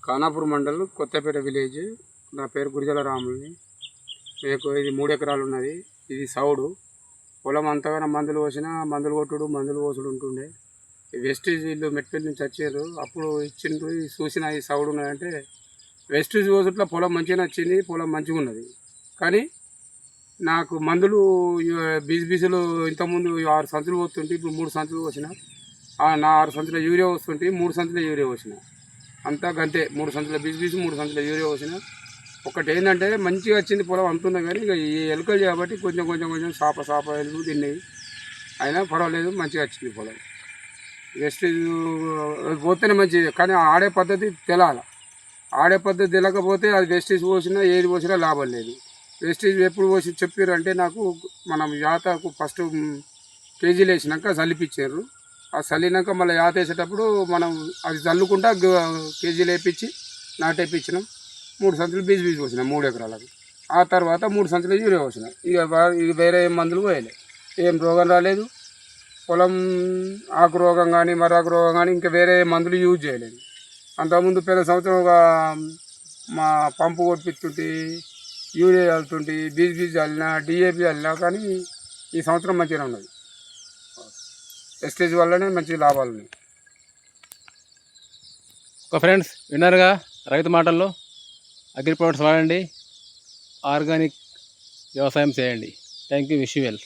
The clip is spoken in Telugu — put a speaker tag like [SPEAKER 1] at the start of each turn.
[SPEAKER 1] ఖానాపూర్ మండల్ కొత్తపేట విలేజ్. నా పేరు గురిజల రాముల్ని. మీకు ఇది 3 ఎకరాలు ఉన్నది. ఇది సౌడు పొలం. అంతగానో మందులు పోసినా మందులు కొట్టుడు మందులు పోసుడు ఉంటుండే. వెస్టేజ్ వీళ్ళు మెట్పల్లి నుంచి వచ్చారు, అప్పుడు ఇచ్చిండ్రు. చూసిన ఈ సౌడు ఉన్నదంటే వెస్టేజ్ పోసుట్లో పొలం మంచిగా వచ్చింది, పొలం మంచిగా ఉన్నది. కానీ నాకు మందులు బీజులు ఇంతకుముందు 6 సంచులు పోతుంటే ఇప్పుడు 3 సంచులు పోసిన. నా 6 సంచుల యూరియా వస్తుంటే 3 సంచుల యూరియా పోసిన. అంతా గంతే, 3 సంచుల బీజు 3 సంచుల యూరియా పోసిన. ఒకటి ఏంటంటే మంచిగా వచ్చింది పొలం అంటున్నా, కానీ ఇక ఈ ఎలుకలు కాబట్టి కొంచెం సాప ఎలుగు తిన్నాయి. అయినా పర్వాలేదు, మంచిగా వచ్చింది పొలం. వెస్టేజ్ పోతేనే మంచిది, కానీ ఆడే పద్ధతి తెలాలి. ఆడే పద్ధతి తెలియకపోతే అది వెస్టేజ్ పోసినా ఏది పోసినా లాభం లేదు. వెస్టేజ్ ఎప్పుడు పోసి చెప్పారు అంటే, నాకు మనం యాతకు ఫస్ట్ కేజీలు వేసినాక చల్లిపించారు. ఆ చల్లినాక మళ్ళీ యాత వేసేటప్పుడు మనం అది చల్లుకుంటా కేజీలు వేయించి నాటేపించినాం. 3 సంచులు బీజు పోసినాం 3 ఎకరాలకు. ఆ తర్వాత 3 సంచులు యూరియా పోసినాం. ఇక వేరే ఏం మందులు పోయలే, ఏం రోగం రాలేదు. పొలం ఆకు రోగం కానీ మరాకు రోగం కానీ ఇంకా వేరే మందులు యూజ్ చేయలేదు. అంతకుముందు పెద్ద సంవత్సరం ఒక మా పంపు కొట్టిస్తుంటే యూరియా చల్లుతుంటే బీజు చల్లినా డిఏపి చల్లినా, కానీ ఈ సంవత్సరం మంచిగా ఉన్నది. వెస్టేజ్ వల్లనే మంచి లాభాలు ఉన్నాయి.
[SPEAKER 2] ఒక ఫ్రెండ్స్ విన్నారుగా రైతు మాటల్లో. అగ్రి ప్రొడక్ట్స్ వాడండి, ఆర్గానిక్ వ్యవసాయం చేయండి. Thank you, wish you well.